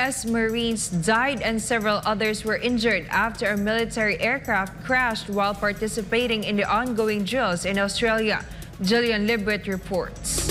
U.S. Marines died and several others were injured after a military aircraft crashed while participating in the ongoing drills in Australia. Jillian Libuit reports.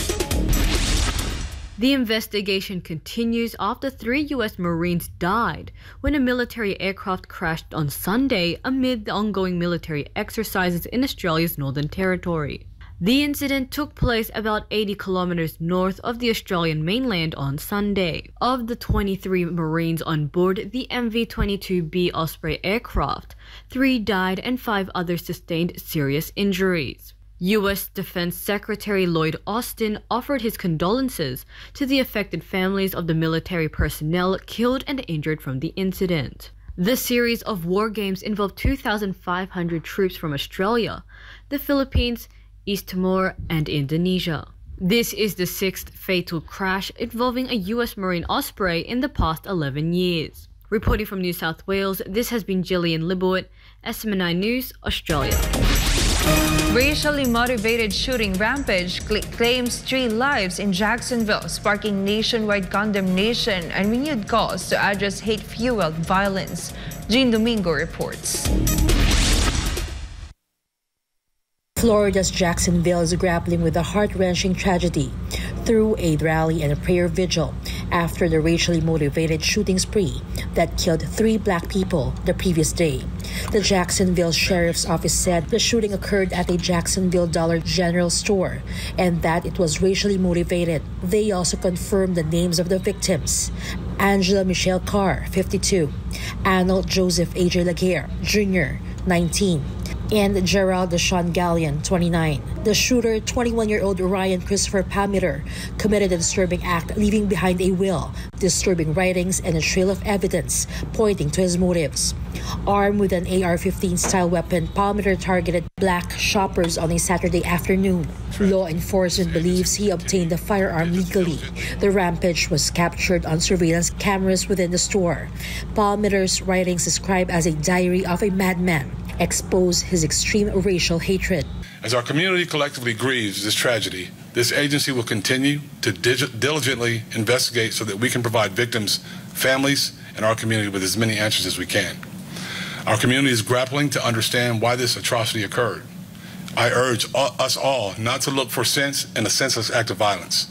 The investigation continues after 3 U.S. Marines died when a military aircraft crashed on Sunday amid the ongoing military exercises in Australia's Northern Territory. The incident took place about 80 kilometers north of the Australian mainland on Sunday. Of the 23 Marines on board the MV-22B Osprey aircraft, 3 died and 5 others sustained serious injuries. U.S. Defense Secretary Lloyd Austin offered his condolences to the affected families of the military personnel killed and injured from the incident. The series of war games involved 2,500 troops from Australia, the Philippines, East Timor, and Indonesia. This is the 6th fatal crash involving a U.S. Marine Osprey in the past 11 years. Reporting from New South Wales, this has been Jillian Libuit, SMNI News, Australia. Racially motivated shooting rampage claims 3 lives in Jacksonville, sparking nationwide condemnation and renewed calls to address hate-fueled violence. Jean Domingo reports. Florida's Jacksonville is grappling with a heart-wrenching tragedy through a rally and a prayer vigil after the racially motivated shooting spree that killed 3 black people the previous day. The Jacksonville Sheriff's Office said the shooting occurred at a Jacksonville Dollar General store and that it was racially motivated. They also confirmed the names of the victims: Angela Michelle Carr, 52, Arnold Joseph A.J. Laguerre, Jr., 19, and Gerald Deshaun Gallion, 29. The shooter, 21-year-old Ryan Christopher Palmiter, committed a disturbing act, leaving behind a will, disturbing writings, and a trail of evidence pointing to his motives. Armed with an AR-15-style weapon, Palmiter targeted black shoppers on a Saturday afternoon. Law enforcement believes he obtained the firearm legally. The rampage was captured on surveillance cameras within the store. Palmiter's writings, described as a diary of a madman, expose his extreme racial hatred. As our community collectively grieves this tragedy, this agency will continue to diligently investigate so that we can provide victims, families, and our community with as many answers as we can. Our community is grappling to understand why this atrocity occurred. I urge us all not to look for sense in a senseless act of violence.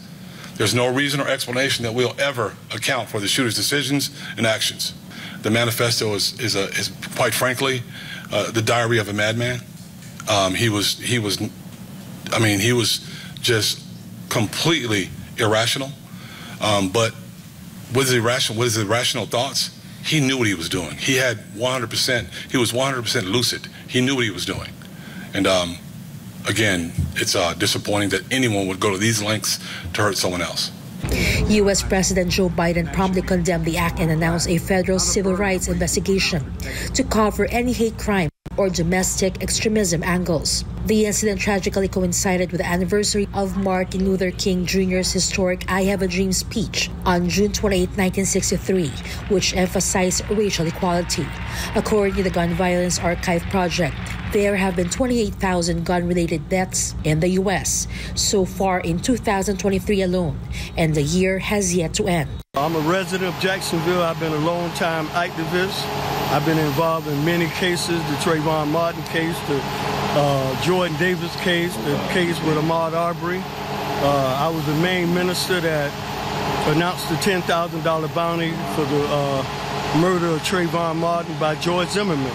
There's no reason or explanation that we'll ever account for the shooter's decisions and actions. The manifesto is quite frankly, the diary of a madman. He was just completely irrational. But with his irrational thoughts, he knew what he was doing. He was 100% lucid. He knew what he was doing. And again, it's disappointing that anyone would go to these lengths to hurt someone else. U.S. President Joe Biden promptly condemned the act and announced a federal civil rights investigation to cover any hate crime or domestic extremism angles. The incident tragically coincided with the anniversary of Martin Luther King Jr.'s historic I Have a Dream speech on June 28, 1963, which emphasized racial equality. According to the Gun Violence Archive Project, there have been 28,000 gun-related deaths in the U.S. so far in 2023 alone, and the year has yet to end. I'm a resident of Jacksonville. I've been a long-time activist. I've been involved in many cases, the Trayvon Martin case, the Jordan Davis case, the case with Ahmaud Arbery. I was the main minister that announced the $10,000 bounty for the murder of Trayvon Martin by George Zimmerman.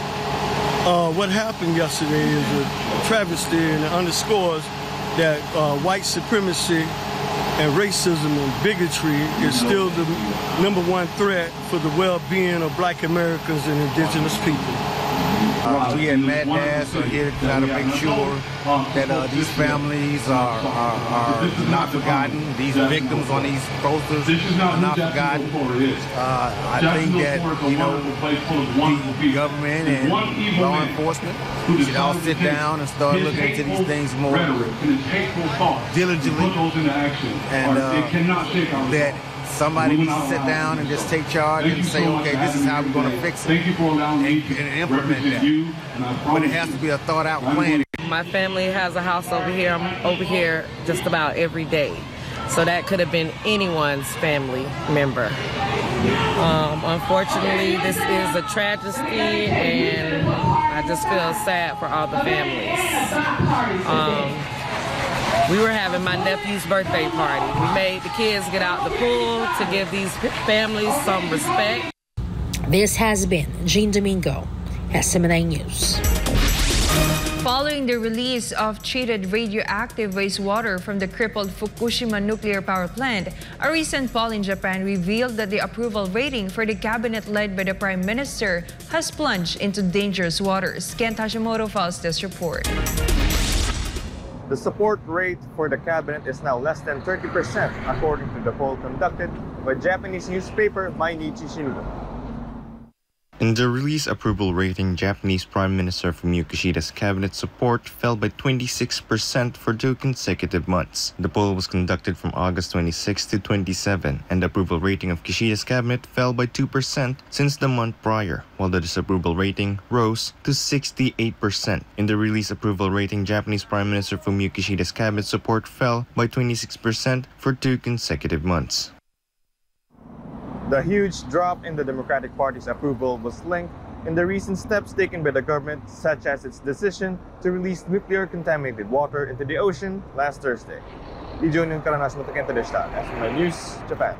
What happened yesterday is a travesty, and it underscores that white supremacy and racism and bigotry is still the #1 threat for the well-being of black Americans and indigenous people. We at Mad Dash are here to try to make sure that these families are not forgotten. These victims on these posters are not forgotten. I think that, the government and law enforcement should all sit down and start looking into these things more diligently, and that somebody needs to sit down and just take charge and say, okay, this is how we're going to fix it and implement that. But it has to be a thought-out plan. My family has a house over here. I'm over here just about every day. So that could have been anyone's family member. Unfortunately, this is a tragedy, and I just feel sad for all the families. We were having my nephew's birthday party. We made the kids get out the pool to give these families some respect. This has been Jean Domingo, SMNI News. Following the release of treated radioactive wastewater from the crippled Fukushima nuclear power plant, a recent poll in Japan revealed that the approval rating for the cabinet led by the Prime Minister has plunged into dangerous waters. Kent Hashimoto files this report. The support rate for the cabinet is now less than 30%, according to the poll conducted by Japanese newspaper Mainichi Shimbun. In the release approval rating, Japanese Prime Minister Fumio Kishida's cabinet support fell by 26% for 2 consecutive months. The poll was conducted from August 26 to 27, and the approval rating of Kishida's cabinet fell by 2% since the month prior, while the disapproval rating rose to 68%. In the release approval rating, Japanese Prime Minister Fumio Kishida's cabinet support fell by 26% for 2 consecutive months. The huge drop in the Democratic Party's approval was linked in the recent steps taken by the government, such as its decision to release nuclear-contaminated water into the ocean last Thursday. Lee Jun-yoon, Karanasan Motakenta Deshita, SMNI News, Japan.